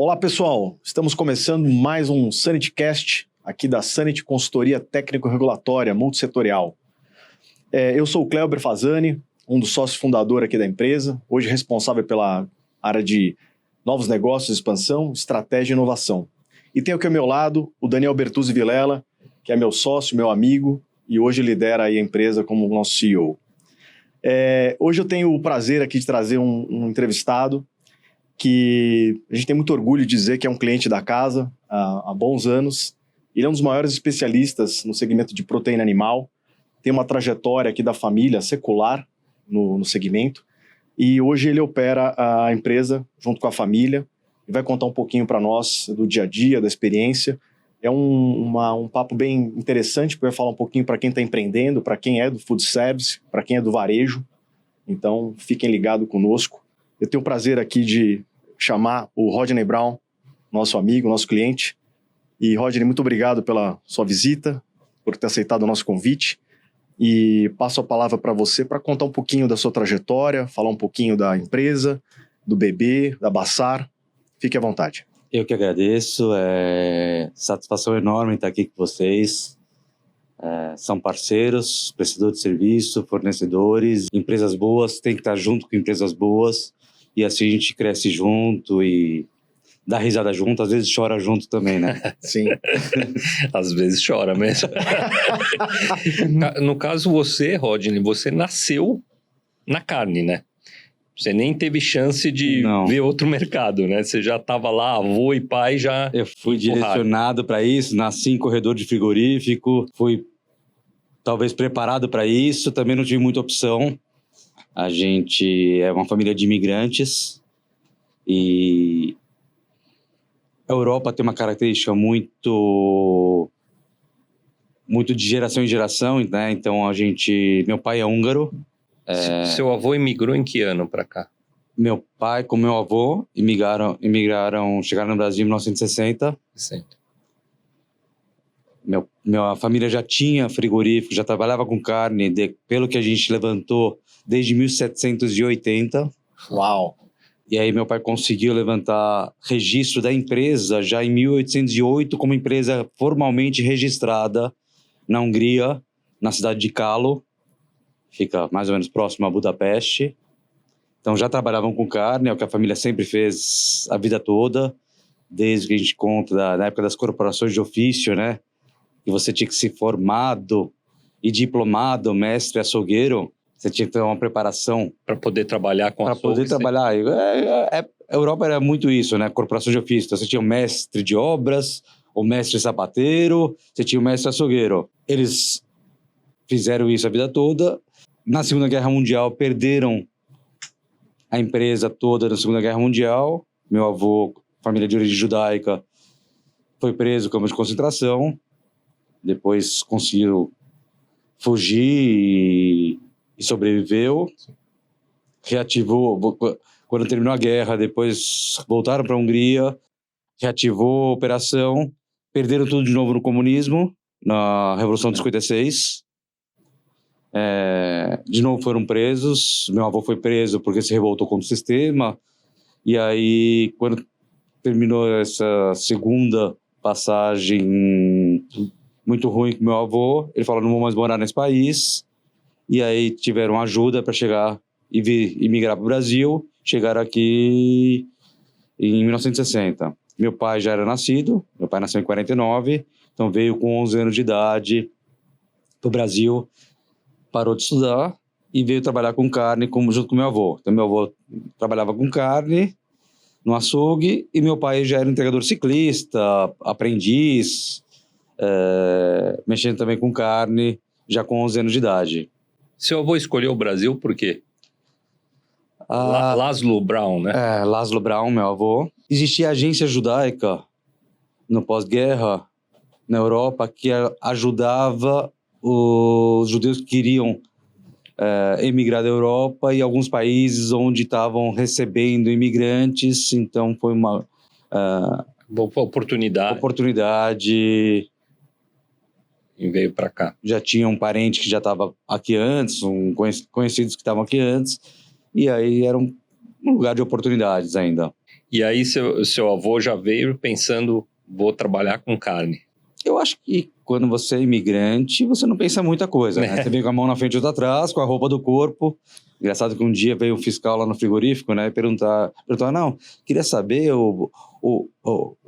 Olá, pessoal. Estamos começando mais um SanityCast, aqui da Sanity Consultoria Técnico-Regulatória Multissetorial. Eu sou o Cléber Fazani, um dos sócios fundadores aqui da empresa, hoje responsável pela área de novos negócios, expansão, estratégia e inovação. E tenho aqui ao meu lado o Daniel Bertuzzi Vilela, que é meu sócio, meu amigo, e hoje lidera aí a empresa como nosso CEO. Hoje eu tenho o prazer aqui de trazer um entrevistado que a gente tem muito orgulho de dizer que é um cliente da casa há bons anos. Ele é um dos maiores especialistas no segmento de proteína animal, tem uma trajetória aqui da família secular no segmento, e hoje ele opera a empresa junto com a família e vai contar um pouquinho para nós do dia a dia, da experiência. É um papo bem interessante, porque vai falar um pouquinho para quem está empreendendo, para quem é do food service, para quem é do varejo. Então, fiquem ligados conosco. Eu tenho o prazer aqui de chamar o Rodney Brown, nosso amigo, nosso cliente. E, Rodney, muito obrigado pela sua visita, por ter aceitado o nosso convite. E passo a palavra para você para contar um pouquinho da sua trajetória, falar um pouquinho da empresa, do bebê, da Bassar. Fique à vontade. Eu que agradeço, satisfação enorme estar aqui com vocês. São parceiros, prestadores de serviço, fornecedores, empresas boas, tem que estar junto com empresas boas e assim a gente cresce junto e dá risada junto, às vezes chora junto também, né? Sim. Às vezes chora mesmo. No caso você, Rodney, você nasceu na carne, né? Você nem teve chance de ver outro mercado, né? Você já estava lá, avô e pai já... Eu fui direcionado para isso, nasci em corredor de frigorífico, fui talvez preparado para isso, também não tive muita opção. A gente é uma família de imigrantes e a Europa tem uma característica muito de geração em geração, né? Então meu pai é húngaro. Seu avô imigrou em que ano para cá? Meu pai com meu avô imigraram, chegaram no Brasil em 1960. Minha família já tinha frigorífico, já trabalhava com carne, pelo que a gente levantou, desde 1780. Uau! E aí meu pai conseguiu levantar registro da empresa já em 1808 como empresa formalmente registrada na Hungria, na cidade de Kalo. Fica mais ou menos próximo a Budapeste. Então já trabalhavam com carne, é o que a família sempre fez a vida toda, desde que a gente conta na época das corporações de ofício, né? E você tinha que ser formado e diplomado, mestre açougueiro, você tinha que ter uma preparação. Para poder trabalhar com açougue. Para poder trabalhar. A Europa era muito isso, né? Corporação de ofício. Então, você tinha o mestre de obras, o mestre sapateiro, você tinha o mestre açougueiro. Eles fizeram isso a vida toda. Na Segunda Guerra Mundial, perderam a empresa toda na Segunda Guerra Mundial. Meu avô, família de origem judaica, foi preso em campo de concentração. Depois conseguiu fugir e sobreviveu. Reativou, quando terminou a guerra, depois voltaram para a Hungria, reativou a operação, perderam tudo de novo no comunismo, na Revolução de 56. De novo foram presos. Meu avô foi preso porque se revoltou contra o sistema. E aí, quando terminou essa segunda passagem muito ruim com meu avô, ele falou: não vou mais morar nesse país. E aí tiveram ajuda para chegar e migrar para o Brasil. Chegaram aqui em 1960. Meu pai já era nascido, meu pai nasceu em 49, então veio com 11 anos de idade para o Brasil, parou de estudar e veio trabalhar com carne junto com meu avô. Então meu avô trabalhava com carne no açougue e meu pai já era entregador ciclista, aprendiz, mexendo também com carne, já com 11 anos de idade. Seu avô escolheu o Brasil por quê? Laszlo Brown, né? Laszlo Brown, meu avô. Existia agência judaica no pós-guerra, na Europa, que ajudava os judeus que queriam emigrar da Europa e alguns países onde estavam recebendo imigrantes. Então foi uma oportunidade. E veio para cá. Já tinha um parente que já estava aqui antes, conhecidos que estavam aqui antes, e aí era um lugar de oportunidades ainda. E aí seu avô já veio pensando, vou trabalhar com carne. Eu acho que quando você é imigrante, você não pensa muita coisa, né? Você vem com a mão na frente e outra atrás, com a roupa do corpo. Engraçado que um dia veio um fiscal lá no frigorífico, né? E perguntar, não, queria saber o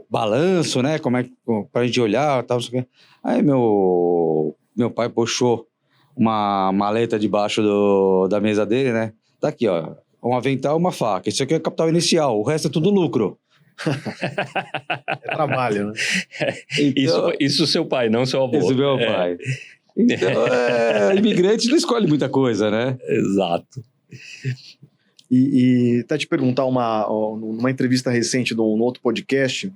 balanço, né? Como é que, pra gente olhar, tal, não sei o quê. Aí meu pai puxou uma maleta debaixo da mesa dele, né? Tá aqui, ó, um avental, uma faca. Isso aqui é capital inicial, o resto é tudo lucro. É trabalho, né? Então, isso seu pai, não seu avô. Isso meu pai. Então, imigrante não escolhe muita coisa, né? Exato. E até te perguntar, numa entrevista recente num outro podcast,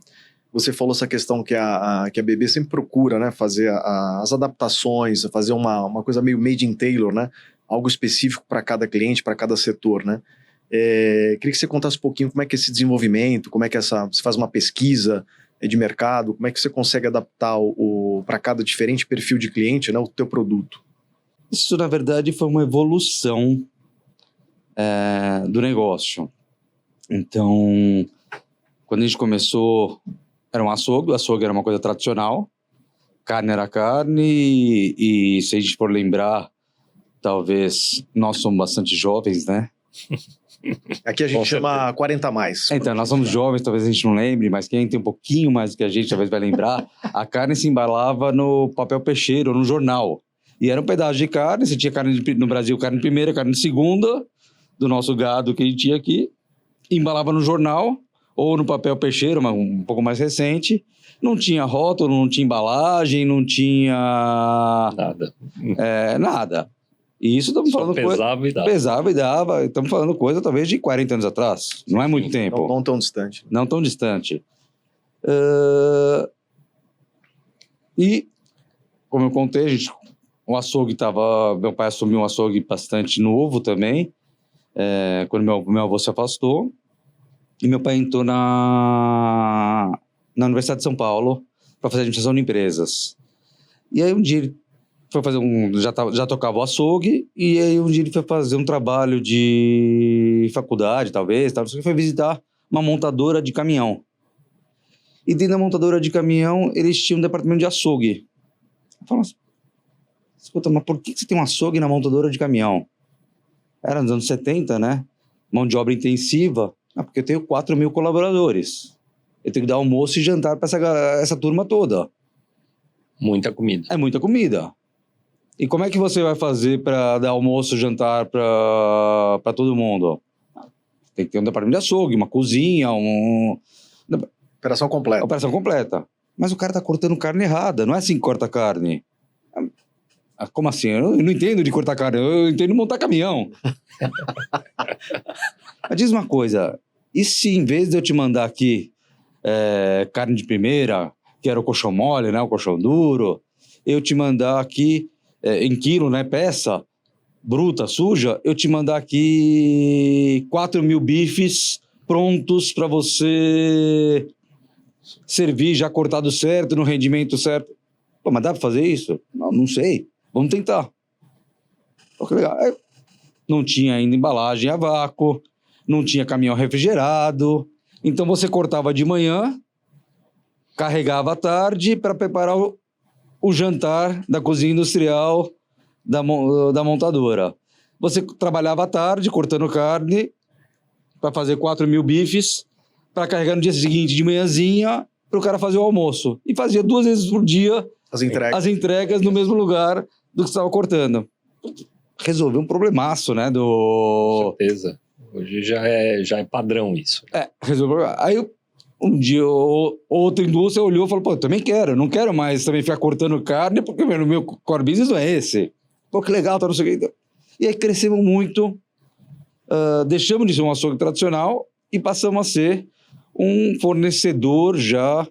você falou essa questão que a BB sempre procura, né, fazer as adaptações, fazer uma coisa meio made in tailor, né? Algo específico para cada cliente, para cada setor, né? Queria que você contasse um pouquinho como é que é esse desenvolvimento, como é que você faz uma pesquisa de mercado, como é que você consegue adaptar para cada diferente perfil de cliente, né, o teu produto. Isso, na verdade, foi uma evolução do negócio. Então, quando a gente começou, era um açougue, o açougue era uma coisa tradicional, carne era carne, e se a gente for lembrar, talvez nós somos bastante jovens, né? Aqui a gente chama 40 a mais. Então, nós somos jovens, talvez a gente não lembre, mas quem tem um pouquinho mais do que a gente talvez vai lembrar, a carne se embalava no papel peixeiro, no jornal. E era um pedaço de carne, você tinha carne no Brasil, carne de primeira, carne de segunda, do nosso gado que a gente tinha aqui, embalava no jornal, ou no papel peixeiro, mas um pouco mais recente. Não tinha rótulo, não tinha embalagem, não tinha... Nada. Nada. E isso estamos falando pesava e dava. Pesava e dava. Estamos falando coisa talvez de 40 anos atrás. Não é muito tempo. Não tão distante. Não tão distante. E, como eu contei, o açougue estava... Meu pai assumiu um açougue bastante novo também, quando meu avô se afastou. E meu pai entrou na Universidade de São Paulo para fazer administração de empresas. E aí um dia ele foi fazer já tocava o açougue, e aí um dia ele foi fazer um trabalho de faculdade, talvez, foi visitar uma montadora de caminhão. E dentro da montadora de caminhão, eles tinham um departamento de açougue. Eu falei assim, escuta, mas por que você tem um açougue na montadora de caminhão? Era nos anos 70, né? Mão de obra intensiva. Porque eu tenho 4.000 colaboradores. Eu tenho que dar almoço e jantar para essa turma toda. Muita comida. É muita comida. E como é que você vai fazer para dar almoço e jantar para todo mundo? Tem que ter um departamento de açougue, uma cozinha, Operação completa. Operação completa. Mas o cara tá cortando carne errada. Não é assim que corta carne. Como assim? Eu não entendo de cortar carne. Eu entendo de montar caminhão. Mas diz uma coisa. E se em vez de eu te mandar aqui carne de primeira, que era o colchão mole, né, o colchão duro, eu te mandar aqui em quilo, né, peça bruta, suja, eu te mandar aqui 4.000 bifes prontos para você servir já cortado certo, no rendimento certo. Pô, mas dá para fazer isso? Não sei. Vamos tentar. Pô, que legal. Não tinha ainda embalagem a vácuo, não tinha caminhão refrigerado. Então você cortava de manhã, carregava à tarde para preparar o jantar da cozinha industrial da montadora. Você trabalhava à tarde cortando carne para fazer 4.000 bifes, para carregar no dia seguinte de manhãzinha para o cara fazer o almoço. E fazia 2 vezes por dia as entregas no mesmo lugar do que estava cortando. Resolveu um problemaço, né? Com certeza. Hoje já é padrão isso. Resolveu. Aí um dia outra indústria olhou e falou, pô, eu também quero, não quero mais também ficar cortando carne, porque o meu core business não é esse. Pô, que legal, tá, não sei o que. E aí crescemos muito, deixamos de ser um açougue tradicional e passamos a ser um fornecedor já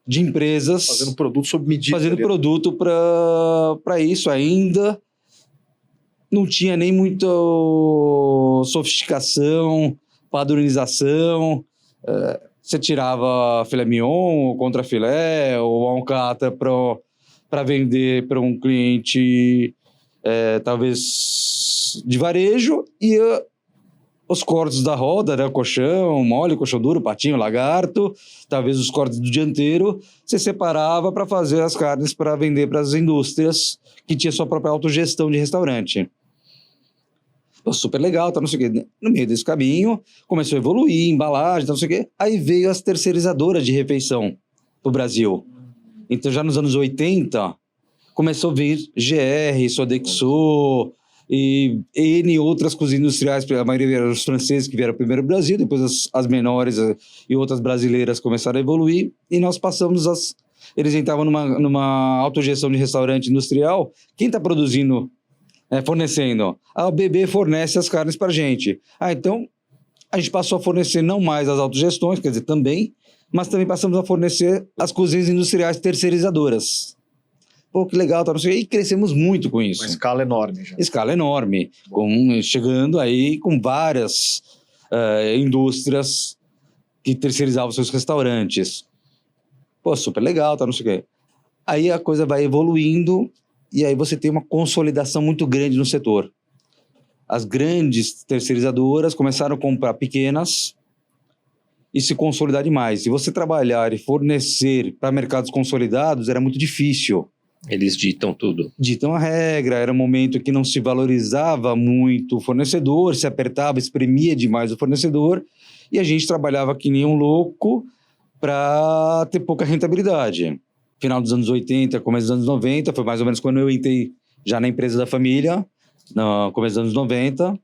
de empresas. Fazendo produto sob medida. Fazendo produto para isso ainda. Não tinha nem muita sofisticação, padronização. Você tirava filé mignon, contra filé, ou alcatra para vender para um cliente talvez de varejo, e os cortes da roda, né? O colchão mole, colchão duro, patinho, lagarto, talvez os cortes do dianteiro, você separava para fazer as carnes para vender para as indústrias que tinha sua própria autogestão de restaurante. Pô, super legal, tá, não sei o quê. No meio desse caminho, começou a evoluir, embalagem, tá, não sei o quê. Aí veio as terceirizadoras de refeição pro Brasil. Então, já nos anos 80, começou a vir GR, Sodexo e N outras cozinhas industriais. A maioria eram os franceses que vieram primeiro ao Brasil, depois as menores e outras brasileiras começaram a evoluir. E nós passamos eles entravam numa autogestão de restaurante industrial. Quem está produzindo, fornecendo? A BB fornece as carnes para a gente. Então, a gente passou a fornecer não mais as autogestões, quer dizer, também, mas também passamos a fornecer as cozinhas industriais terceirizadoras. Pô, que legal, tá, não sei, e crescemos muito com isso. Uma escala enorme já. Escala enorme, chegando aí com várias indústrias que terceirizavam seus restaurantes. Pô, super legal, tá, não sei o quê. Aí a coisa vai evoluindo e aí você tem uma consolidação muito grande no setor. As grandes terceirizadoras começaram a comprar pequenas e se consolidar demais. Se você trabalhar e fornecer para mercados consolidados, era muito difícil. Eles ditam tudo. Ditam a regra, era um momento que não se valorizava muito o fornecedor, se apertava, espremia demais o fornecedor, e a gente trabalhava que nem um louco para ter pouca rentabilidade. Final dos anos 80, começo dos anos 90, foi mais ou menos quando eu entrei já na empresa da família, no começo dos anos 90.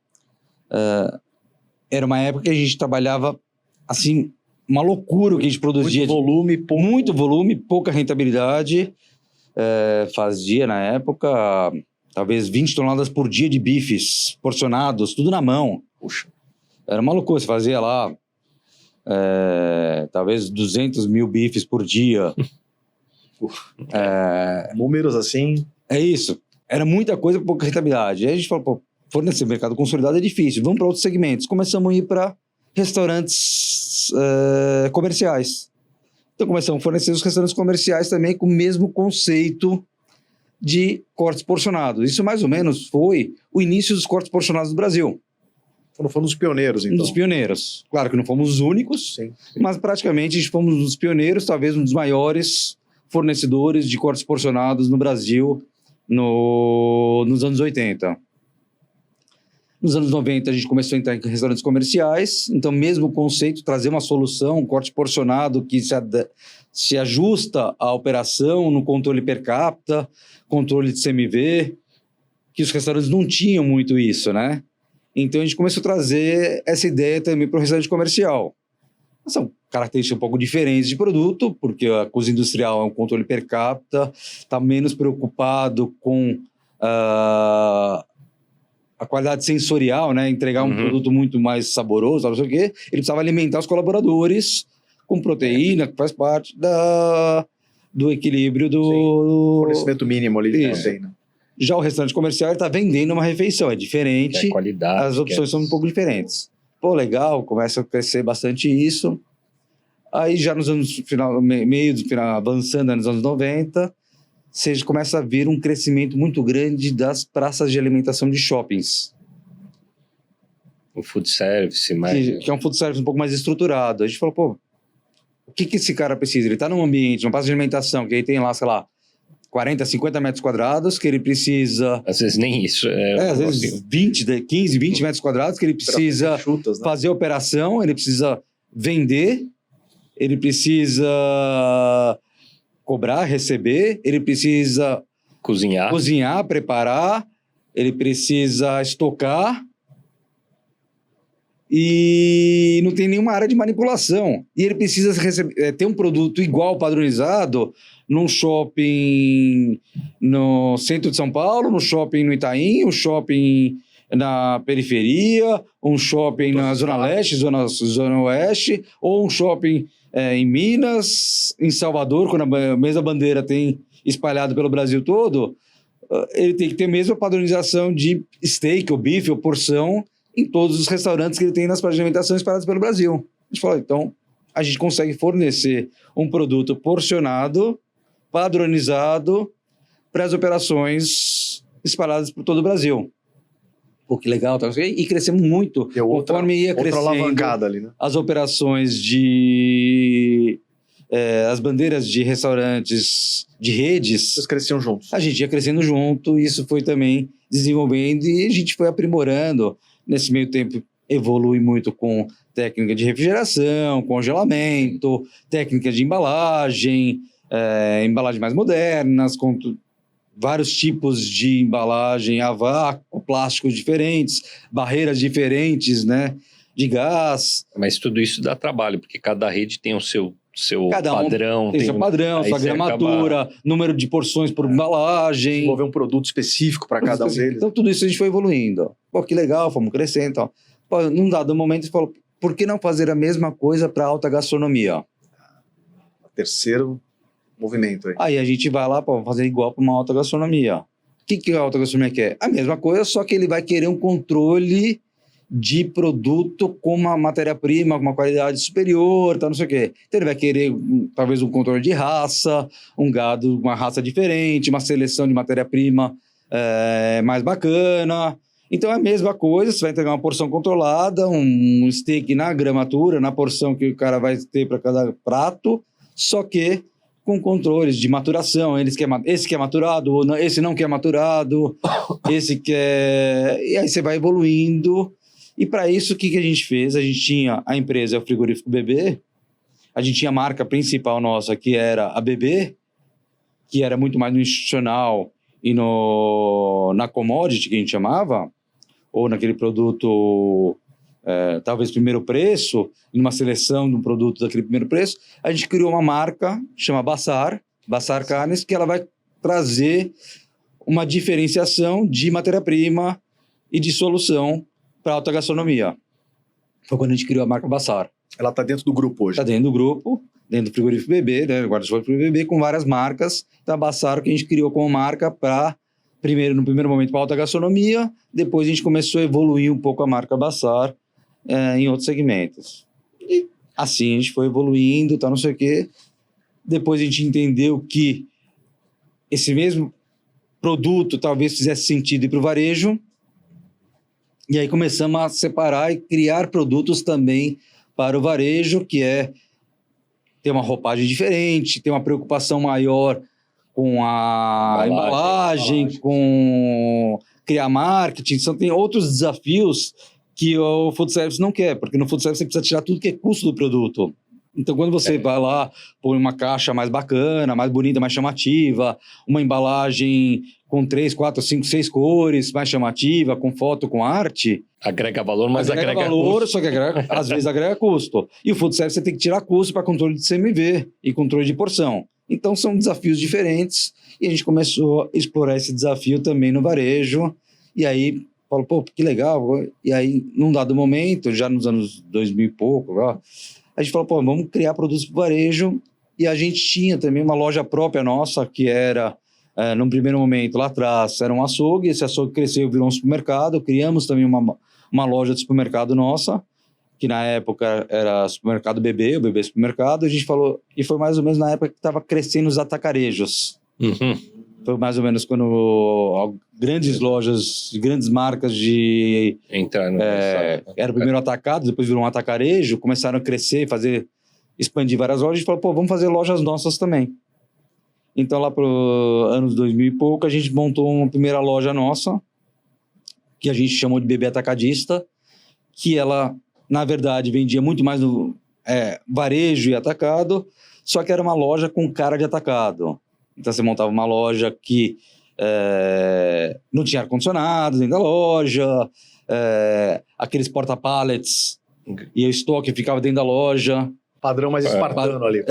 Era uma época que a gente trabalhava, assim, uma loucura o que a gente produzia. Muito volume, pouca rentabilidade. Fazia, na época, talvez 20 toneladas por dia de bifes porcionados, tudo na mão. Puxa. Era uma loucura, você fazia lá talvez 200 mil bifes por dia. Números assim... É isso. Era muita coisa, pouca rentabilidade. Aí a gente falou, pô, fornecer mercado consolidado é difícil, vamos para outros segmentos. Começamos a ir para restaurantes comerciais. Então começamos a fornecer os restaurantes comerciais também com o mesmo conceito de cortes porcionados. Isso mais ou menos foi o início dos cortes porcionados do Brasil. Foram os pioneiros, então. Um dos pioneiros. Claro que não fomos os únicos, sim, mas praticamente a gente fomos um dos pioneiros, talvez um dos maiores fornecedores de cortes porcionados no Brasil nos anos 80. Nos anos 90, a gente começou a entrar em restaurantes comerciais, então mesmo o conceito, trazer uma solução, um corte porcionado que se ajusta à operação, no controle per capita, controle de CMV, que os restaurantes não tinham muito isso, né? Então a gente começou a trazer essa ideia também para o restaurante comercial. São características um pouco diferentes de produto, porque a cozinha industrial é um controle per capita, está menos preocupado com a qualidade sensorial, né? Entregar um produto muito mais saboroso, não sei o quê. Ele precisava alimentar os colaboradores com proteína, que faz parte do equilíbrio do... fornecimento mínimo ali de proteína. Já o restaurante comercial está vendendo uma refeição, é diferente, qualidade, as opções são um pouco diferentes. Pô, legal, começa a crescer bastante isso. Aí já nos anos avançando nos anos 90, você começa a ver um crescimento muito grande das praças de alimentação de shoppings. O food service, que é um food service um pouco mais estruturado. A gente falou, pô, o que esse cara precisa? Ele está num ambiente, numa praça de alimentação, que aí tem lá, sei lá, 40, 50 metros quadrados, que ele precisa... Às vezes nem isso. Às vezes 15, 20 metros quadrados, que ele precisa fazer operação, ele precisa vender, ele precisa cobrar, receber, ele precisa cozinhar, preparar, ele precisa estocar e não tem nenhuma área de manipulação. E ele precisa ter um produto igual, padronizado, num shopping no centro de São Paulo, no shopping no Itaim, um shopping na periferia, um shopping na Zona Leste, Zona Oeste, ou um shopping em Minas, em Salvador, quando a mesma bandeira tem espalhado pelo Brasil todo. Ele tem que ter a mesma padronização de steak, ou bife, ou porção, em todos os restaurantes que ele tem nas praças de alimentação espalhadas pelo Brasil. A gente falou, então, a gente consegue fornecer um produto porcionado, padronizado, para as operações espalhadas por todo o Brasil. Pô, que legal, tá? E crescemos muito. Conforme ia crescendo, alavancada ali, né? as operações de... as bandeiras de restaurantes, de redes... Vocês cresciam juntos. A gente ia crescendo junto, isso foi também desenvolvendo e a gente foi aprimorando. Nesse meio tempo, evolui muito com técnica de refrigeração, congelamento, técnica de embalagem, embalagens mais modernas, com vários tipos de embalagem a vácuo, plásticos diferentes, barreiras diferentes, né, de gás. Mas tudo isso dá trabalho, porque cada rede tem o seu Cada padrão. Tem seu padrão, sua gramatura, número de porções por embalagem. Desenvolver um produto específico para cada um deles. Então, tudo isso a gente foi evoluindo. Pô, que legal, fomos crescendo. Então. Pô, num dado momento, a gente falou, por que não fazer a mesma coisa para alta gastronomia? Terceiro movimento aí. Aí a gente vai lá, pô, fazer igual para uma alta gastronomia. O que a alta gastronomia quer? A mesma coisa, só que ele vai querer um controle de produto com uma matéria-prima, com uma qualidade superior, tá, não sei o quê. Então ele vai querer talvez um controle de raça, um gado, uma raça diferente, uma seleção de matéria-prima mais bacana. Então é a mesma coisa, você vai entregar uma porção controlada, um steak na gramatura, na porção que o cara vai ter para cada prato, só que com controles de maturação, esse quer maturado, ou não, esse não quer maturado, esse quer... E aí você vai evoluindo. E para isso, o que a gente fez? A gente tinha a empresa, o frigorífico BB, a gente tinha a marca principal nossa, que era a BB, que era muito mais no institucional e na commodity, que a gente chamava, ou naquele produto... talvez primeiro preço, numa seleção de um produto daquele primeiro preço, a gente criou uma marca, chama Bassar Carnes, que ela vai trazer uma diferenciação de matéria-prima e de solução para alta gastronomia. Foi quando a gente criou a marca Bassar. Ela está dentro do grupo hoje? Está dentro do grupo, dentro do frigorífico BB, né? Guarda-chuva BB, com várias marcas. Então a Bassar que a gente criou como marca para... no primeiro momento para alta gastronomia, depois a gente começou a evoluir um pouco a marca Bassar em outros segmentos. E assim a gente foi evoluindo, não sei o quê. Depois a gente entendeu que esse mesmo produto talvez fizesse sentido ir para o varejo, e aí começamos a separar e criar produtos também para o varejo, que é ter uma roupagem diferente, ter uma preocupação maior com a embalagem, com criar marketing. Então, tem outros desafios que o food service não quer, porque no food service você precisa tirar tudo que é custo do produto. Então, quando você vai lá, põe uma caixa mais bacana, mais bonita, mais chamativa, uma embalagem com 3, 4, 5, 6 cores, mais chamativa, com foto, com arte... Agrega valor, mas agrega valor, custo. Só que às vezes agrega custo. E o food service você tem que tirar custo para controle de CMV e controle de porção. Então, são desafios diferentes e a gente começou a explorar esse desafio também no varejo. E aí, falou, pô, que legal. E aí, num dado momento, já nos anos 2000 e pouco, a gente falou, pô, vamos criar produtos para o varejo. E a gente tinha também uma loja própria nossa, que era, num primeiro momento, lá atrás, era um açougue. Esse açougue cresceu, virou um supermercado. Criamos também uma loja de supermercado nossa, que na época era supermercado BB, o BB Supermercado. A gente falou, e foi mais ou menos na época que estava crescendo os atacarejos. Uhum. Foi mais ou menos quando grandes lojas, grandes marcas de... Entraram. Era o primeiro atacado, depois virou um atacarejo, começaram a crescer, expandir várias lojas. A gente falou, pô, vamos fazer lojas nossas também. Então, lá para os anos 2000 e pouco, a gente montou uma primeira loja nossa, que a gente chamou de BB Atacadista, que ela, na verdade, vendia muito mais no varejo e atacado, só que era uma loja com cara de atacado. Então, você montava uma loja que não tinha ar-condicionado dentro da loja, aqueles porta-pallets e o estoque ficava dentro da loja. Padrão mais espartano ali.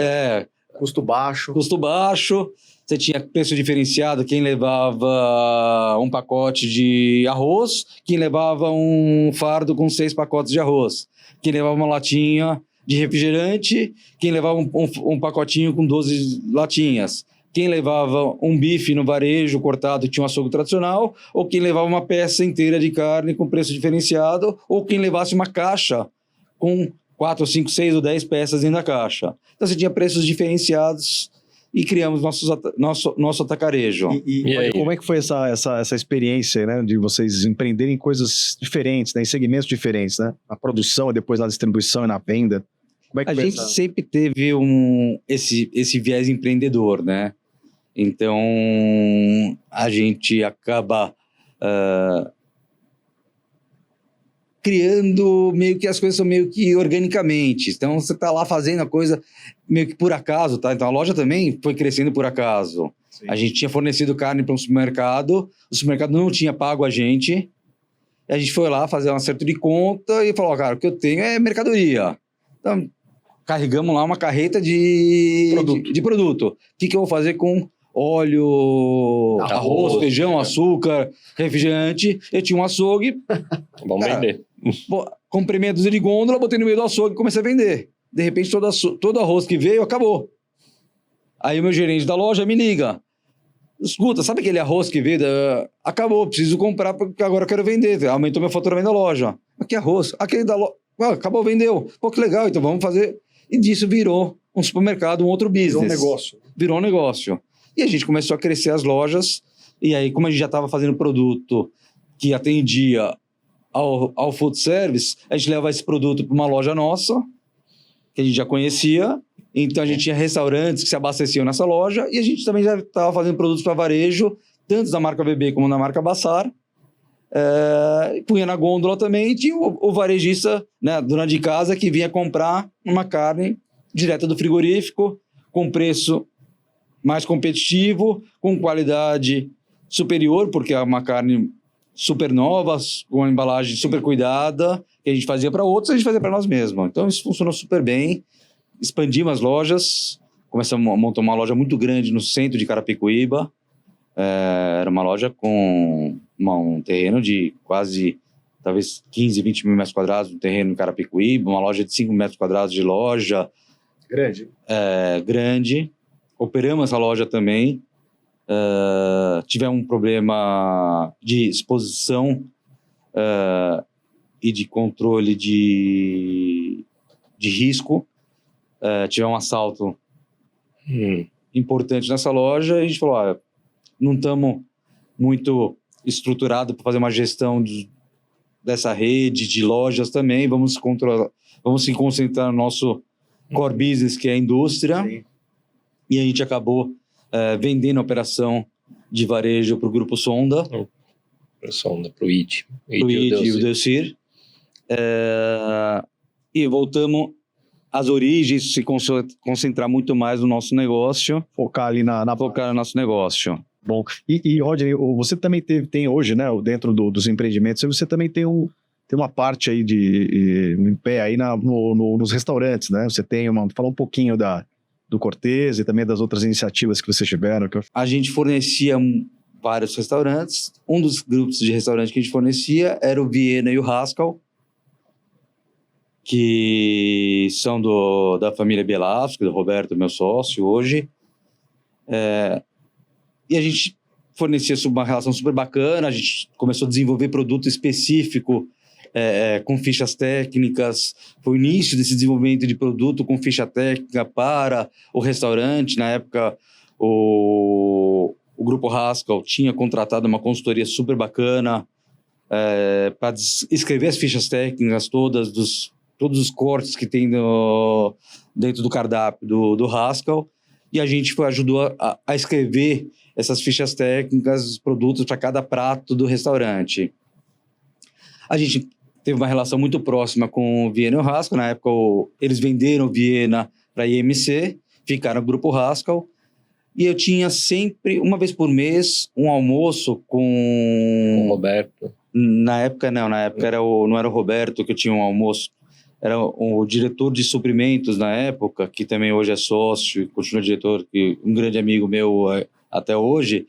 Custo baixo. Custo baixo. Você tinha preço diferenciado, quem levava um pacote de arroz, quem levava um fardo com 6 pacotes de arroz, quem levava uma latinha de refrigerante, quem levava um pacotinho com 12 latinhas. Quem levava um bife no varejo cortado tinha um açougue tradicional, ou quem levava uma peça inteira de carne com preço diferenciado, ou quem levasse uma caixa com 4, 5, 6 ou 10 peças dentro da caixa. Então você tinha preços diferenciados e criamos nosso atacarejo. E aí? Como é que foi essa experiência, né, de vocês empreenderem coisas diferentes, né, em segmentos diferentes, né? A produção e depois na distribuição e na venda. Como é que A foi gente sempre teve esse viés empreendedor, né? Então, a gente acaba criando meio que as coisas são meio que organicamente. Então, você está lá fazendo a coisa meio que por acaso, tá? Então, a loja também foi crescendo por acaso. Sim. A gente tinha fornecido carne para um supermercado, o supermercado não tinha pago a gente, e a gente foi lá fazer um acerto de conta e falou, cara, o que eu tenho é mercadoria. Então, carregamos lá uma carreta de produto. O que eu vou fazer com óleo, arroz, feijão, açúcar, refrigerante? Eu tinha um açougue. Vamos vender. Comprei meia dúzia de gôndola, botei no meio do açougue e comecei a vender. De repente, todo arroz que veio, acabou. Aí o meu gerente da loja me liga. Escuta, sabe aquele arroz que veio? Acabou, preciso comprar porque agora eu quero vender. Aumentou meu faturamento da loja. Mas que arroz? Aquele da loja. Acabou, vendeu. Pô, que legal, então vamos fazer. E disso virou um supermercado, um outro business. Virou um negócio. E a gente começou a crescer as lojas. E aí, como a gente já estava fazendo produto que atendia ao food service, a gente leva esse produto para uma loja nossa, que a gente já conhecia. Então, a gente tinha restaurantes que se abasteciam nessa loja. E a gente também já estava fazendo produtos para varejo, tanto da marca BB como da marca Bassar. Punha na gôndola também, e tinha o varejista, né, dona de casa, que vinha comprar uma carne direta do frigorífico, com preço mais competitivo, com qualidade superior, porque é uma carne super nova, com uma embalagem super cuidada, que a gente fazia para outros, a gente fazia para nós mesmos. Então isso funcionou super bem, expandimos as lojas, começamos a montar uma loja muito grande no centro de Carapicuíba. Era uma loja com um terreno de quase, talvez 15, 20 mil metros quadrados, um terreno em Carapicuíba, uma loja de 5 metros quadrados de loja. Grande. Grande. Operamos essa loja também. Tivemos um problema de exposição e de controle de risco. Tivemos um assalto importante nessa loja e a gente falou, não estamos muito estruturados para fazer uma gestão dessa rede de lojas também, vamos se concentrar no nosso core business, que é a indústria. Sim. E a gente acabou vendendo a operação de varejo para o Grupo Sonda. Para o Sonda, para o ID. Para o ID e o Delcir. E voltamos às origens, se concentrar muito mais no nosso negócio. Focar ali focar no nosso negócio. Bom, e Rodney, você também tem hoje, né, dentro dos empreendimentos, você também tem uma parte aí em pé aí nos restaurantes, né? Você fala um pouquinho do Cortez e também das outras iniciativas que vocês tiveram. A gente fornecia vários restaurantes. Um dos grupos de restaurantes que a gente fornecia era o Viena e o Haskell, que são da família Belasco, do Roberto, meu sócio, hoje. E a gente fornecia uma relação super bacana, a gente começou a desenvolver produto específico com fichas técnicas. Foi o início desse desenvolvimento de produto com ficha técnica para o restaurante. Na época, o Grupo Haskell tinha contratado uma consultoria super bacana para escrever as fichas técnicas todos os cortes que tem dentro do cardápio do Haskell. E a gente ajudou a escrever essas fichas técnicas, os produtos para cada prato do restaurante. A gente teve uma relação muito próxima com o Viena e o Haskell. Na época, eles venderam o Viena para a IMC, ficaram no Grupo Haskell. E eu tinha sempre, uma vez por mês, um almoço com o Roberto. Na época, não. Na época não era o Roberto que eu tinha um almoço. Era o diretor de suprimentos na época, que também hoje é sócio, continua diretor, um grande amigo meu até hoje,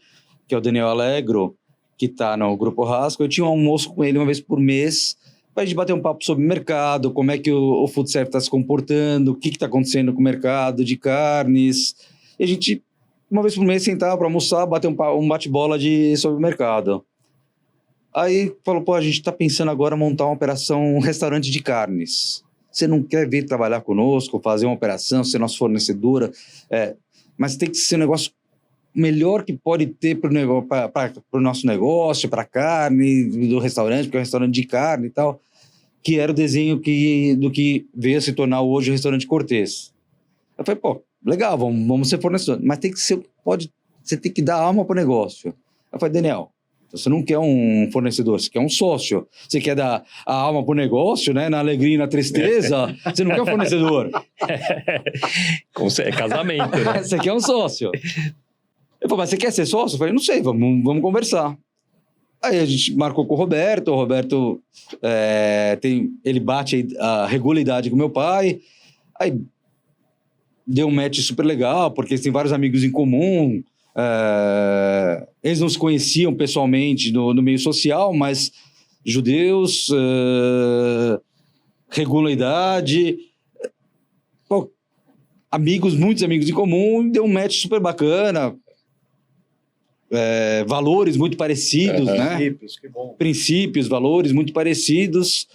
que é o Daniel Alegro, que está no Grupo Haskell. Eu tinha um almoço com ele uma vez por mês, para a gente bater um papo sobre o mercado, como é que o food service está se comportando, o que está acontecendo com o mercado de carnes. E a gente, uma vez por mês, sentava para almoçar, bater um bate-bola sobre o mercado. Aí falou, a gente está pensando agora em montar uma operação, um restaurante de carnes. Você não quer vir trabalhar conosco, fazer uma operação, ser nossa fornecedora? mas tem que ser um negócio melhor que pode ter para o nosso negócio, para a carne do restaurante, porque é um restaurante de carne e tal, que era o desenho do que veio a se tornar hoje o restaurante Cortês. Eu falei, pô, legal, vamos ser fornecedor, mas tem que ser, você tem que dar alma para o negócio. Eu falei, Daniel, você não quer um fornecedor, você quer um sócio. Você quer dar a alma para o negócio, né? Na alegria e na tristeza, você não quer um fornecedor. É casamento, né? Você quer um sócio. Eu falei, mas você quer ser sócio? Eu falei, não sei, vamos conversar. Aí a gente marcou com o Roberto ele bate regula a idade com meu pai, aí deu um match super legal, porque eles têm vários amigos em comum, eles não se conheciam pessoalmente no meio social, mas judeus, regulam a idade, muitos amigos em comum, deu um match super bacana, valores muito parecidos, né? Princípios, que bom. Princípios, valores muito parecidos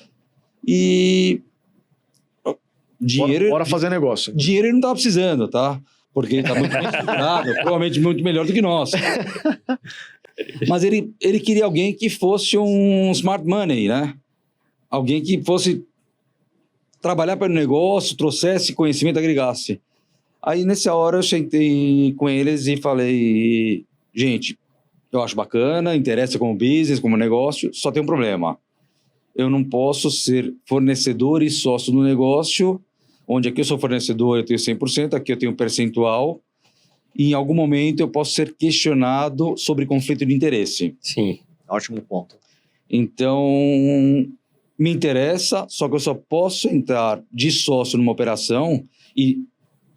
e dinheiro... Bora fazer negócio. Dinheiro ele não estava precisando, tá? Porque ele está muito bem estruturado, provavelmente muito melhor do que nós. Mas ele queria alguém que fosse um smart money, né? Alguém que fosse trabalhar para o negócio, trouxesse conhecimento, agregasse. Aí, nessa hora, eu sentei com eles e falei... Gente, eu acho bacana, interessa como business, como negócio, só tem um problema. Eu não posso ser fornecedor e sócio do negócio, onde aqui eu sou fornecedor, eu tenho 100%, aqui eu tenho um percentual, e em algum momento eu posso ser questionado sobre conflito de interesse. Sim. Ótimo ponto. Então, me interessa, só que eu só posso entrar de sócio numa operação, e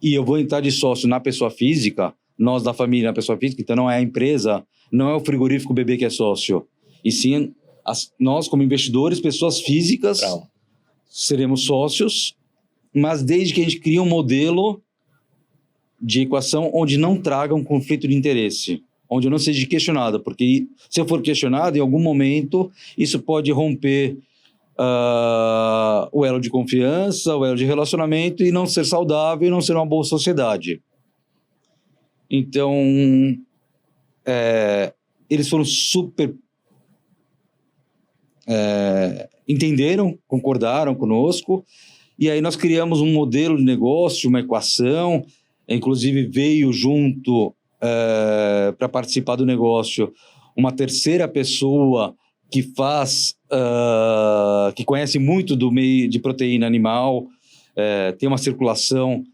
eu vou entrar de sócio na pessoa física, nós da família, na pessoa física, então não é a empresa, não é o frigorífico bebê que é sócio, e sim nós como investidores, pessoas físicas, seremos sócios, mas desde que a gente crie um modelo de equação onde não traga um conflito de interesse, onde eu não seja questionado, porque se eu for questionado, em algum momento, isso pode romper o elo de confiança, o elo de relacionamento e não ser saudável e não ser uma boa sociedade. Então, eles foram super... entenderam, concordaram conosco, e aí nós criamos um modelo de negócio, uma equação, inclusive veio junto para participar do negócio uma terceira pessoa que que conhece muito do meio de proteína animal, tem uma circulação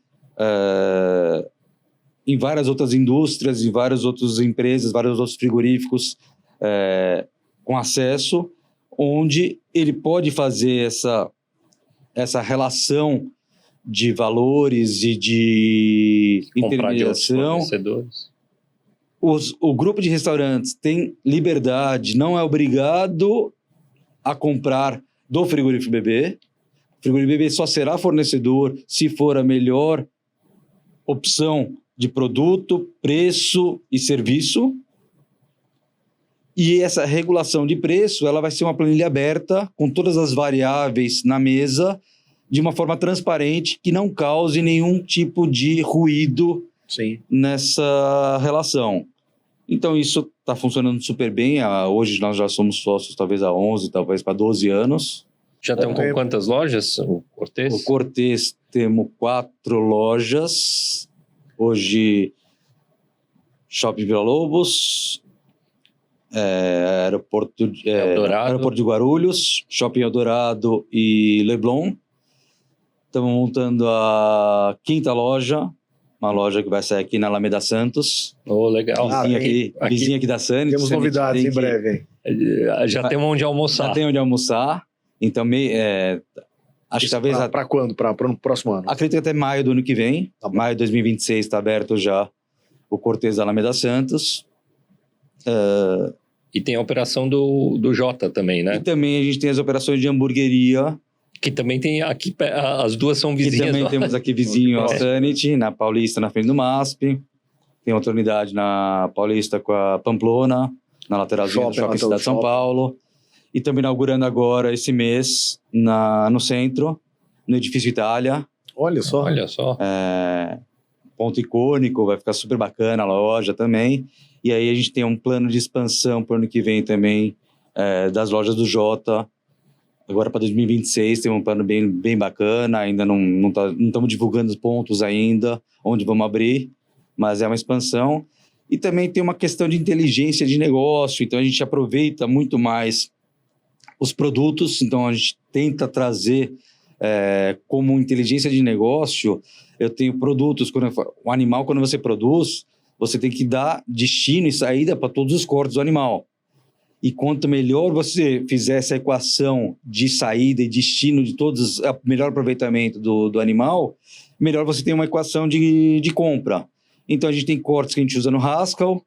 em várias outras indústrias, em várias outras empresas, vários outros frigoríficos com acesso, onde ele pode fazer essa relação de valores e de intermediação. O grupo de restaurantes tem liberdade, não é obrigado a comprar do frigorífico bebê. O frigorífico bebê só será fornecedor se for a melhor opção de produto, preço e serviço. E essa regulação de preço, ela vai ser uma planilha aberta, com todas as variáveis na mesa, de uma forma transparente, que não cause nenhum tipo de ruído nessa relação. Então, isso está funcionando super bem. Hoje nós já somos sócios, talvez há 11, talvez para 12 anos. Já estão com quantas lojas, o Cortês? O Cortês temos 4 lojas. Hoje, Shopping Vila Lobos, Aeroporto de Guarulhos, Shopping Eldorado e Leblon. Estamos montando a 5ª loja, uma loja que vai sair aqui na Alameda Santos. Legal. Vizinha aqui da Sanity. Temos novidades em breve. Já tem onde almoçar. Já tem onde almoçar. Então, acho que talvez... Para quando? Para o próximo ano? Acredito que até maio do ano que vem. Tá, maio de 2026 está aberto já o Cortês da Alameda Santos. E tem a operação do Jota também, né? E também a gente tem as operações de hamburgueria. Que também tem aqui, as duas são vizinhas. Que também temos aqui vizinho a Sanity, na Paulista, na frente do MASP. Tem outra unidade na Paulista com a Pamplona, na lateralzinha do Shopping Cidade de São Paulo. E estamos inaugurando agora, esse mês, no centro, no Edifício Itália. Olha só. ponto icônico, vai ficar super bacana a loja também. E aí a gente tem um plano de expansão para o ano que vem também, das lojas do Jota. Agora para 2026 tem um plano bem bacana, ainda não estamos divulgando os pontos ainda, onde vamos abrir, mas é uma expansão. E também tem uma questão de inteligência de negócio, então a gente aproveita muito mais os produtos, então a gente tenta trazer como inteligência de negócio. Eu tenho produtos, o animal, quando você produz, você tem que dar destino e saída para todos os cortes do animal. E quanto melhor você fizer essa equação de saída e destino de todos, melhor aproveitamento do animal, melhor você tem uma equação de compra. Então a gente tem cortes que a gente usa no Haskell,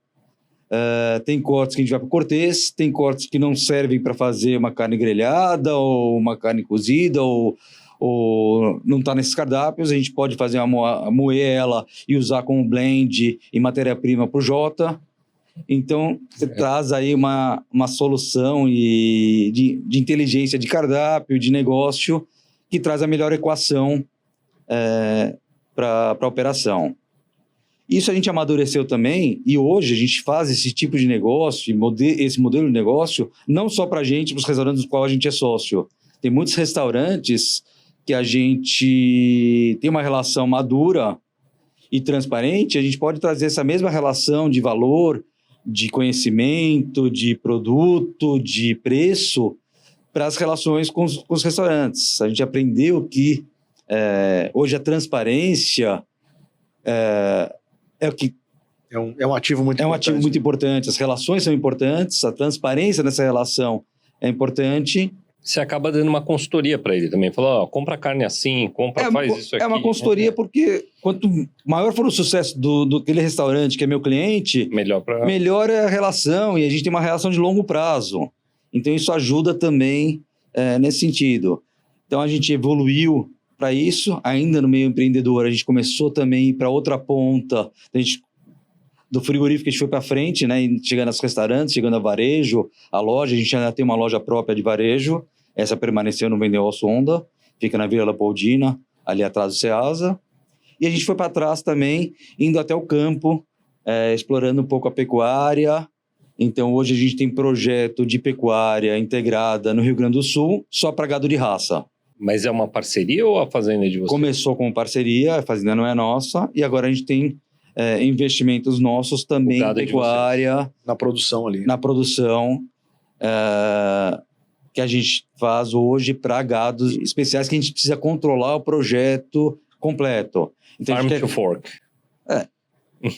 tem cortes que a gente vai para o Cortez, tem cortes que não servem para fazer uma carne grelhada ou uma carne cozida ou não está nesses cardápios. A gente pode fazer moer ela e usar como blend e matéria-prima para o Jota. Então, você traz aí uma solução de inteligência de cardápio, de negócio, que traz a melhor equação para a operação. Isso a gente amadureceu também, e hoje a gente faz esse tipo de negócio, esse modelo de negócio, não só para a gente, para os restaurantes dos quais a gente é sócio. Tem muitos restaurantes que a gente tem uma relação madura e transparente, a gente pode trazer essa mesma relação de valor, de conhecimento, de produto, de preço, para as relações com os restaurantes. A gente aprendeu que hoje a transparência o que é um ativo muito importante. É um ativo muito importante. As relações são importantes, a transparência nessa relação é importante. Você acaba dando uma consultoria para ele também. Falou, compra carne assim, faz isso aqui. É uma consultoria porque quanto maior for o sucesso daquele restaurante que é meu cliente, melhor é a relação, e a gente tem uma relação de longo prazo. Então isso ajuda também nesse sentido. Então a gente evoluiu para isso, ainda no meio empreendedor. A gente começou também a ir para outra ponta. Do frigorífico a gente foi para frente, né? Chegando aos restaurantes, chegando a varejo, a loja. A gente ainda tem uma loja própria de varejo. Essa permaneceu no Vendeu ao Sonda, fica na Vila Leopoldina, ali atrás do Ceasa. E a gente foi para trás também, indo até o campo, explorando um pouco a pecuária. Então hoje a gente tem projeto de pecuária integrada no Rio Grande do Sul, só para gado de raça. Mas é uma parceria ou a fazenda é de vocês? Começou como parceria, a fazenda não é nossa, e agora a gente tem investimentos nossos também em pecuária. Na produção ali. Na produção, que a gente faz hoje para gados especiais, que a gente precisa controlar o projeto completo. Então, farm to fork.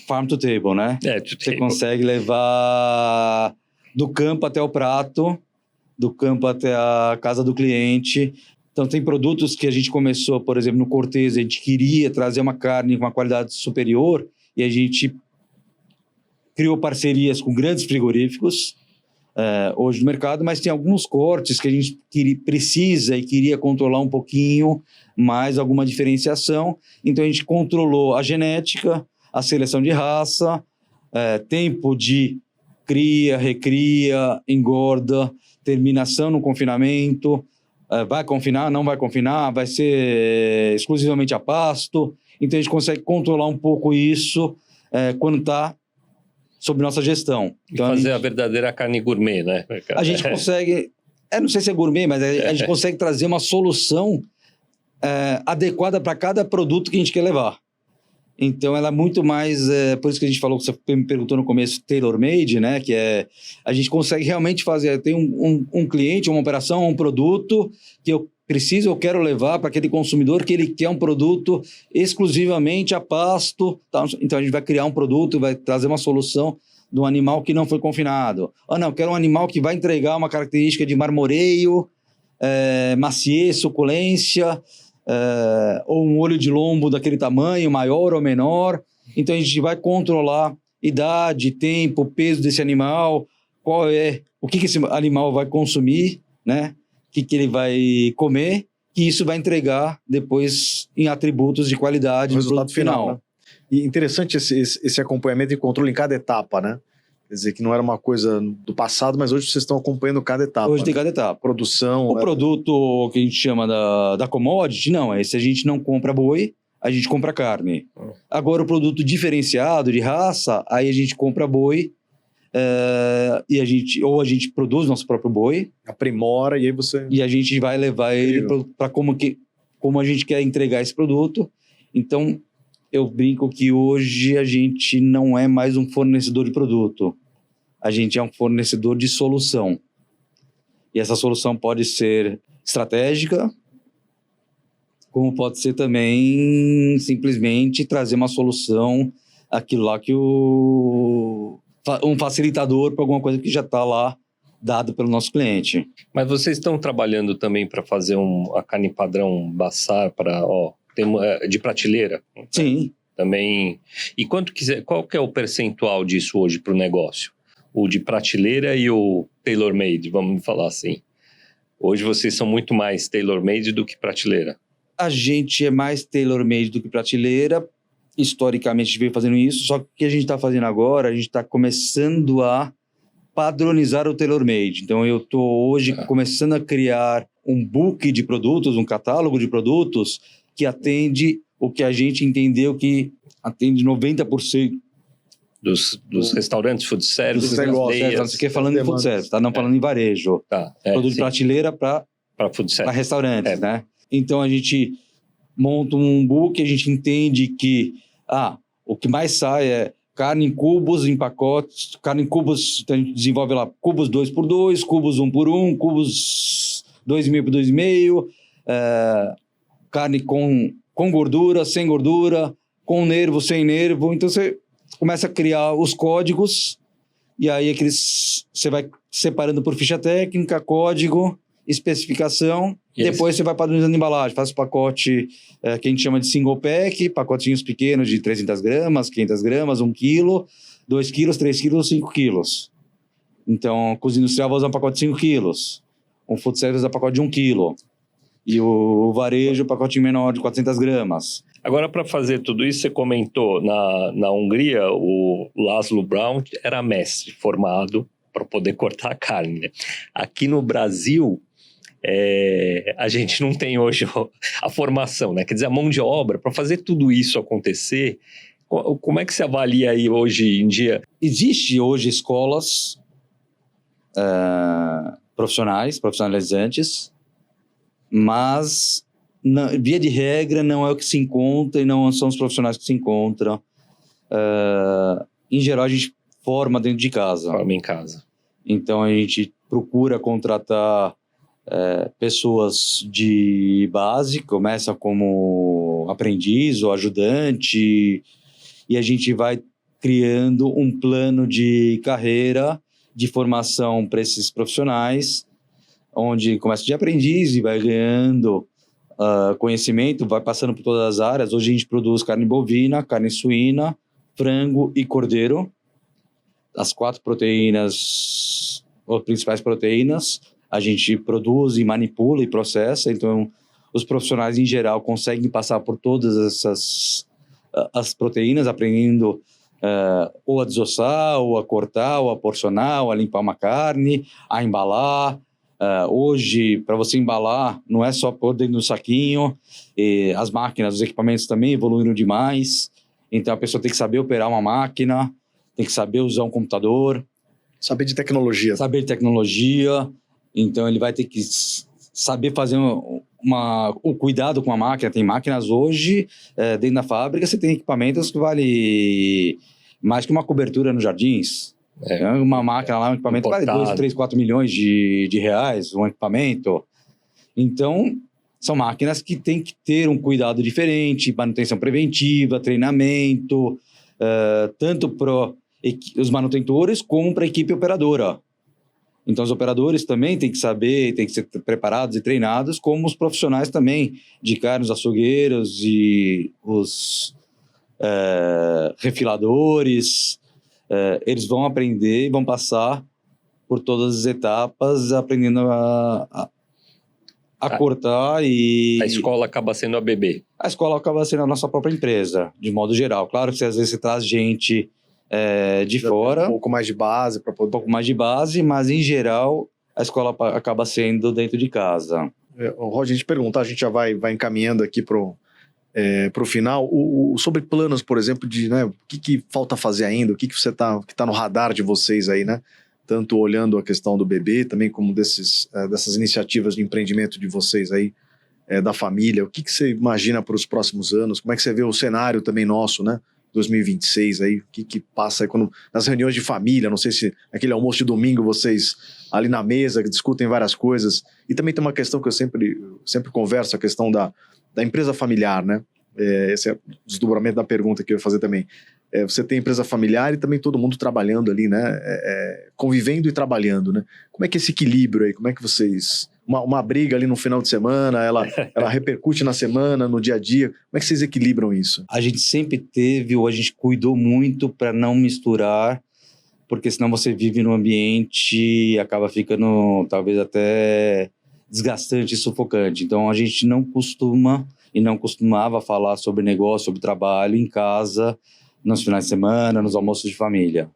Farm to table, né? Você consegue levar do campo até o prato, do campo até a casa do cliente. Então, tem produtos que a gente começou, por exemplo, no Cortez, a gente queria trazer uma carne com uma qualidade superior e a gente criou parcerias com grandes frigoríficos hoje no mercado, mas tem alguns cortes que a gente precisa e queria controlar um pouquinho mais alguma diferenciação. Então, a gente controlou a genética, a seleção de raça, tempo de cria, recria, engorda, terminação no confinamento. Vai confinar, não vai confinar, vai ser exclusivamente a pasto. Então, a gente consegue controlar um pouco isso quando está sob nossa gestão. Então, fazer a verdadeira carne gourmet, né? A gente consegue, não sei se é gourmet, mas a gente consegue trazer uma solução adequada para cada produto que a gente quer levar. Então, ela é muito mais, por isso que a gente falou, que você me perguntou no começo, tailor-made, né? Que a gente consegue realmente fazer, tem um cliente, uma operação, um produto que eu quero levar para aquele consumidor que ele quer um produto exclusivamente a pasto. Tá? Então, a gente vai criar um produto, vai trazer uma solução de um animal que não foi confinado. Não, eu quero um animal que vai entregar uma característica de marmoreio, maciez, suculência, ou um olho de lombo daquele tamanho, maior ou menor. Então, a gente vai controlar idade, tempo, peso desse animal, o que esse animal vai consumir, né? O que ele vai comer, que isso vai entregar depois em atributos de qualidade no resultado final. Né? E interessante esse acompanhamento e controle em cada etapa, né? Quer dizer, que não era uma coisa do passado, mas hoje vocês estão acompanhando cada etapa. Hoje tem cada etapa. Produção. O produto que a gente chama da commodity, não. Esse a gente não compra boi, a gente compra carne. Agora, o produto diferenciado de raça, aí a gente compra boi, e a gente produz nosso próprio boi. Aprimora e aí você... E a gente vai levar ele para como a gente quer entregar esse produto. Então, eu brinco que hoje a gente não é mais um fornecedor de produto. A gente é um fornecedor de solução. E essa solução pode ser estratégica, como pode ser também simplesmente trazer uma solução, aquilo lá que um facilitador para alguma coisa que já está lá dado pelo nosso cliente. Mas vocês estão trabalhando também para fazer a carne padrão Bassar de prateleira? Sim. Também. E qual que é o percentual disso hoje para o negócio? O de prateleira e o tailor-made, vamos falar assim. Hoje vocês são muito mais tailor-made do que prateleira. A gente é mais tailor-made do que prateleira. Historicamente, a gente veio fazendo isso, só que o que a gente está fazendo agora, a gente está começando a padronizar o tailor-made. Então, eu estou hoje começando a criar um book de produtos, um catálogo de produtos que atende o que a gente entendeu que atende 90% dos restaurantes, food service, você quer falando em food service, tá? Não falando em varejo. Produto de prateleira para restaurantes, né? Então, a gente monta um book, a gente entende que o que mais sai é carne em cubos, em pacotes, carne em cubos, então a gente desenvolve lá cubos 2x2, cubos 1x1, cubos 2,5 por 2,5, carne com gordura, sem gordura, com nervo, sem nervo. Então você começa a criar os códigos e aí você vai separando por ficha técnica, código, especificação. Depois você vai padronizando a embalagem, faz o pacote que a gente chama de single pack, pacotinhos pequenos de 300 gramas, 500 gramas, 1 quilo, 2 quilos, 3 quilos, 5 quilos. Então, a cozinha industrial vai usar um pacote de 5 quilos, um food service é um pacote de 1 quilo, e o varejo, um pacotinho menor de 400 gramas. Agora, para fazer tudo isso, você comentou, na Hungria, o Laszlo Brown era mestre formado para poder cortar a carne, né? Aqui no Brasil... a gente não tem hoje a formação, né? Quer dizer, a mão de obra, para fazer tudo isso acontecer, como é que se avalia aí hoje em dia? Existe hoje escolas profissionalizantes, mas, via de regra, não é o que se encontra e não são os profissionais que se encontram. Em geral, a gente forma dentro de casa. Forma em casa. Então, a gente procura contratar pessoas de base, começa como aprendiz ou ajudante, e a gente vai criando um plano de carreira, de formação para esses profissionais, onde começa de aprendiz e vai ganhando conhecimento, vai passando por todas as áreas. Hoje a gente produz carne bovina, carne suína, frango e cordeiro, as 4 proteínas, as principais proteínas, a gente produz e manipula e processa. Então os profissionais em geral conseguem passar por todas as proteínas, aprendendo ou a desossar, ou a cortar, ou a porcionar, ou a limpar uma carne, a embalar. Hoje, para você embalar, não é só pôr dentro do saquinho, as máquinas, os equipamentos também evoluíram demais, então a pessoa tem que saber operar uma máquina, tem que saber usar um computador. Saber de tecnologia. Saber de tecnologia. Então, ele vai ter que saber fazer o cuidado com a máquina. Tem máquinas hoje, dentro da fábrica, você tem equipamentos que vale mais que uma cobertura nos jardins. Uma máquina lá, um equipamento vale 2, 3, 4 milhões de reais, um equipamento. Então, são máquinas que têm que ter um cuidado diferente, manutenção preventiva, treinamento, tanto para os manutentores como para a equipe operadora. Então, os operadores também têm que saber, têm que ser preparados e treinados, como os profissionais também, de carne, os açougueiros e os refiladores. Eles vão aprender e vão passar por todas as etapas, aprendendo a cortar e... A escola acaba sendo a BB. A escola acaba sendo a nossa própria empresa, de modo geral. Claro que às vezes você traz gente... de já fora, um pouco mais de base para poder... um pouco mais de base, mas em geral a escola acaba sendo dentro de casa. Roger, a gente pergunta, a gente já vai encaminhando aqui para para o final, sobre planos, por exemplo, de, né, o que falta fazer ainda, o que você tá no radar de vocês aí, né? Tanto olhando a questão do bebê, também como dessas iniciativas de empreendimento de vocês aí, da família. O que você imagina para os próximos anos? Como é que você vê o cenário também nosso, né? 2026 aí, o que passa aí nas reuniões de família, não sei se aquele almoço de domingo vocês ali na mesa discutem várias coisas. E também tem uma questão que eu sempre converso, a questão da empresa familiar, né? Esse é o desdobramento da pergunta que eu ia fazer também. Você tem empresa familiar e também todo mundo trabalhando ali, né? Convivendo e trabalhando, né? Como é que é esse equilíbrio aí? Como é que vocês... Uma briga ali no final de semana, ela repercute na semana, no dia a dia. Como é que vocês equilibram isso? A gente sempre teve, ou a gente cuidou muito para não misturar, porque senão você vive num ambiente e acaba ficando talvez até desgastante e sufocante. Então a gente não costuma e não costumava falar sobre negócio, sobre trabalho em casa, nos finais de semana, nos almoços de família.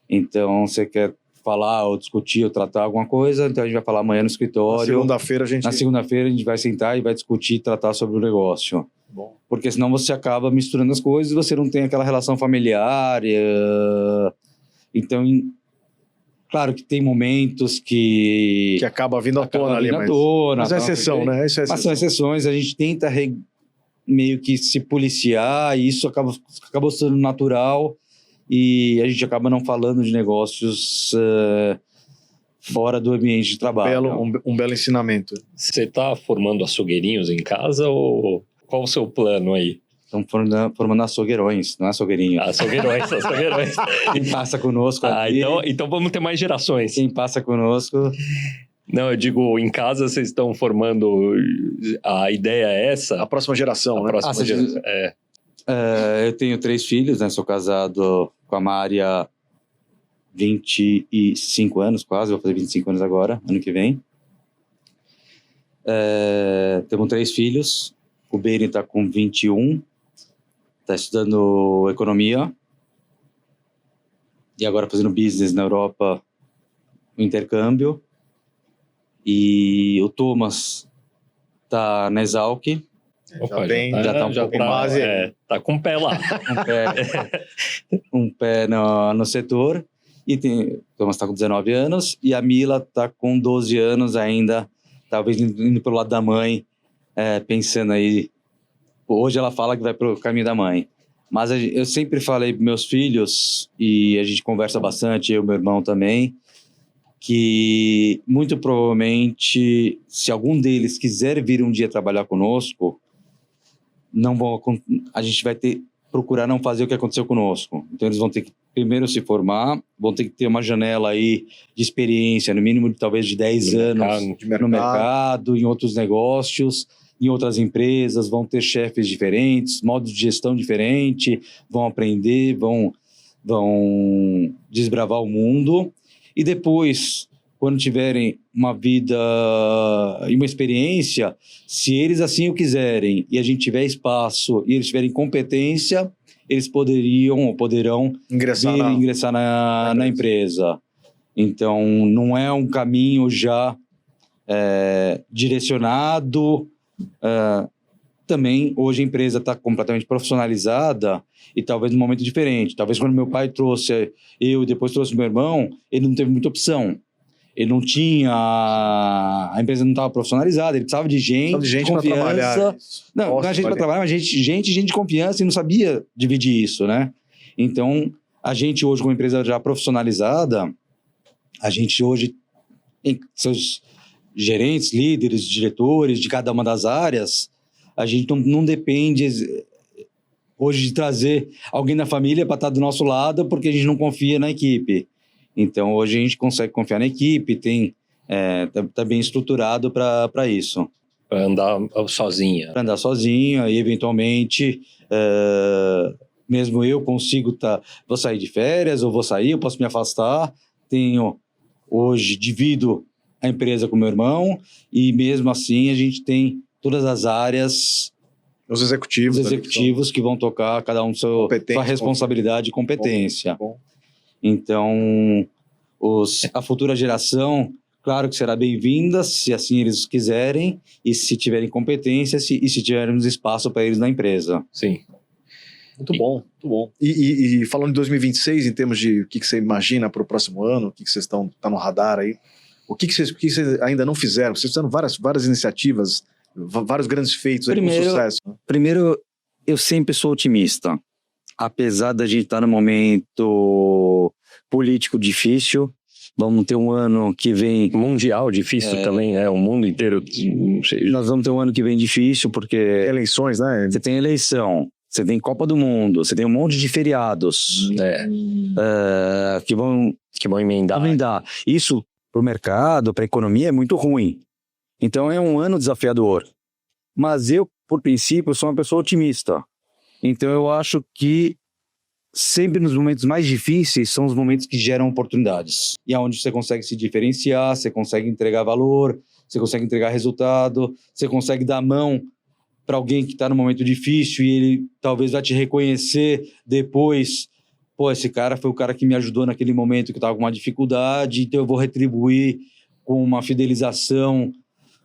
Então você quer falar ou discutir ou tratar alguma coisa, então a gente vai falar amanhã no escritório. Na segunda-feira a gente vai sentar e vai discutir e tratar sobre o negócio. Bom. Porque senão você acaba misturando as coisas e você não tem aquela relação familiar. Então, claro que tem momentos que acaba vindo à tona ali, mas é exceção, né? Mas são exceções, a gente tenta meio que se policiar e isso acabou sendo natural. E a gente acaba não falando de negócios fora do ambiente de trabalho. Um belo ensinamento. Você está formando açougueirinhos em casa ou qual o seu plano aí? Estamos formando açougueirões, não é açougueirinho. Açougueirões. Quem passa conosco aqui... Então vamos ter mais gerações. Quem passa conosco... Não, eu digo, em casa vocês estão formando... A ideia é essa? A próxima geração, né? Próxima geração, eu tenho 3 filhos, né? Sou casado com a Mária 25 anos quase, vou fazer 25 anos agora, ano que vem. Temos 3 filhos, o Beni está com 21, está estudando economia e agora fazendo business na Europa, no intercâmbio. E o Thomas está na Exalc. Já tá um pouco base. Tá com o pé lá. Um pé no setor. E o Thomas está com 19 anos e a Mila está com 12 anos ainda, talvez indo pelo lado da mãe, pensando aí. Hoje ela fala que vai pro caminho da mãe. Mas eu sempre falei para meus filhos, e a gente conversa bastante, eu e meu irmão também, que muito provavelmente, se algum deles quiser vir um dia trabalhar conosco, a gente vai procurar não fazer o que aconteceu conosco. Então eles vão ter que primeiro se formar, vão ter que ter uma janela aí de experiência, no mínimo talvez de 10 anos no mercado, em outros negócios, em outras empresas, vão ter chefes diferentes, modos de gestão diferente, vão aprender, vão desbravar o mundo. E depois, quando tiverem uma vida e uma experiência, se eles assim o quiserem e a gente tiver espaço e eles tiverem competência, eles poderão ingressar na empresa. Então, não é um caminho já direcionado. Também, hoje a empresa está completamente profissionalizada e talvez num momento diferente. Talvez quando meu pai trouxe eu e depois trouxe meu irmão, ele não teve muita opção. Ele não tinha... A empresa não estava profissionalizada, ele precisava de gente de confiança. Não é gente para trabalhar, mas gente de confiança e não sabia dividir isso, né? Então, a gente hoje, com uma empresa já profissionalizada, a gente hoje tem seus gerentes, líderes, diretores de cada uma das áreas, a gente não depende hoje de trazer alguém da família para estar do nosso lado porque a gente não confia na equipe. Então, hoje a gente consegue confiar na equipe, tá bem estruturado para isso. Para andar sozinha. Para andar sozinha e, eventualmente, mesmo eu consigo vou sair de férias ou vou sair, eu posso me afastar. Divido a empresa com meu irmão e, mesmo assim, a gente tem todas as áreas... Os executivos que vão tocar, cada um sua responsabilidade e competência. Bom. Então, a futura geração, claro que será bem-vinda, se assim eles quiserem, e se tiverem competência, e se tivermos espaço para eles na empresa. Sim. Muito bom, muito bom. E falando de 2026, em termos de o que você imagina para o próximo ano, o que vocês estão no radar aí, o que vocês ainda não fizeram? Vocês fizeram várias iniciativas, vários grandes feitos aí com sucesso. Primeiro, eu sempre sou otimista. Apesar da gente estar num momento político difícil, vamos ter um ano que vem... Mundial difícil também, né? O mundo inteiro. Nós vamos ter um ano que vem difícil, porque... Eleições, né? Você tem eleição, você tem Copa do Mundo, você tem um monte de feriados que vão emendar. Isso, para o mercado, para a economia, é muito ruim. Então, é um ano desafiador. Mas eu, por princípio, sou uma pessoa otimista. Então, eu acho que sempre nos momentos mais difíceis são os momentos que geram oportunidades. E é onde você consegue se diferenciar, você consegue entregar valor, você consegue entregar resultado, você consegue dar a mão para alguém que está num momento difícil e ele talvez vai te reconhecer depois. Pô, esse cara foi o cara que me ajudou naquele momento que eu estava com uma dificuldade, então eu vou retribuir com uma fidelização,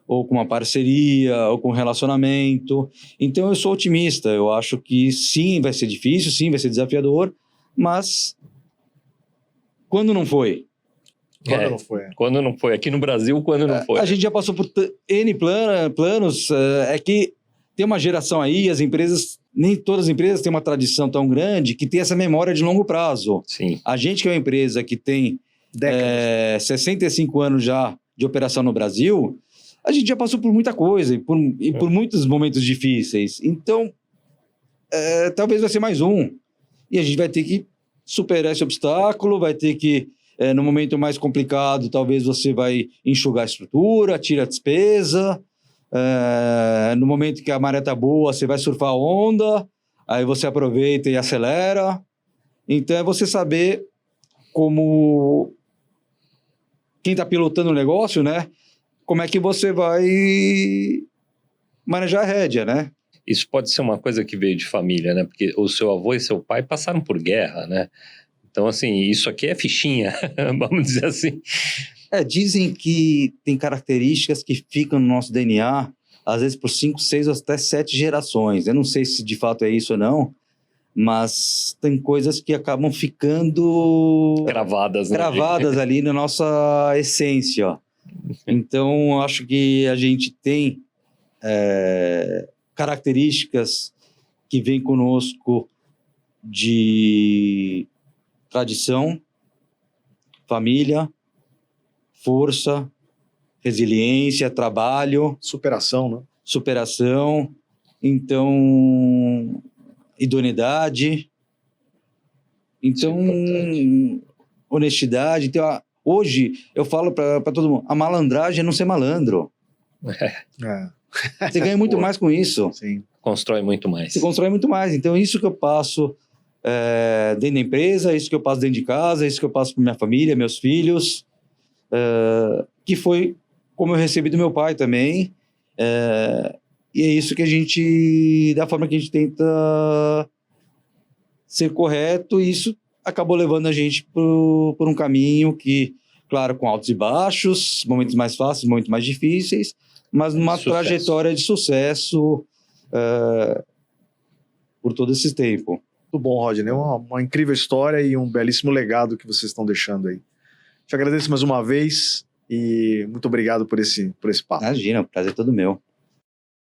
ou com uma parceria, ou com um relacionamento. Então eu sou otimista, eu acho que sim, vai ser difícil, sim, vai ser desafiador, mas quando não foi? Quando não foi? Quando não foi? Aqui no Brasil, quando não foi? A gente já passou por N planos, é que tem uma geração aí, as empresas, nem todas as empresas têm uma tradição tão grande que tem essa memória de longo prazo. Sim. A gente que é uma empresa que tem 65 anos já de operação no Brasil, a gente já passou por muita coisa e por muitos momentos difíceis. Então, talvez vai ser mais um. E a gente vai ter que superar esse obstáculo, vai ter que, no momento mais complicado, talvez você vai enxugar a estrutura, tira a despesa. No momento que a maré tá boa, você vai surfar a onda, aí você aproveita e acelera. Então, é você saber como quem está pilotando o negócio, né? Como é que você vai manejar a rédea, né? Isso pode ser uma coisa que veio de família, né? Porque o seu avô e seu pai passaram por guerra, né? Então, assim, isso aqui é fichinha, vamos dizer assim. Dizem que tem características que ficam no nosso DNA, às vezes por 5, 6 ou até 7 gerações. Eu não sei se de fato é isso ou não, mas tem coisas que acabam ficando... Gravadas, né? Gravadas ali na nossa essência. Então, acho que a gente tem características que vêm conosco de tradição, família, força, resiliência, trabalho. Superação, né? Superação. Então, idoneidade. Então, honestidade. Então, hoje, eu falo para todo mundo, a malandragem é não ser malandro. Você ganha muito mais com isso. Sim. Constrói muito mais. Você constrói muito mais. Então, isso que eu passo dentro da empresa, isso que eu passo dentro de casa, isso que eu passo para minha família, meus filhos, que foi como eu recebi do meu pai também. E é isso que a gente, da forma que a gente tenta ser correto, e isso acabou levando a gente por um caminho que, claro, com altos e baixos, momentos mais fáceis, momentos mais difíceis, mas numa trajetória de sucesso por todo esse tempo. Muito bom, Rodney. Uma incrível história e um belíssimo legado que vocês estão deixando aí. Te agradeço mais uma vez e muito obrigado por esse papo. Imagina, o prazer é todo meu.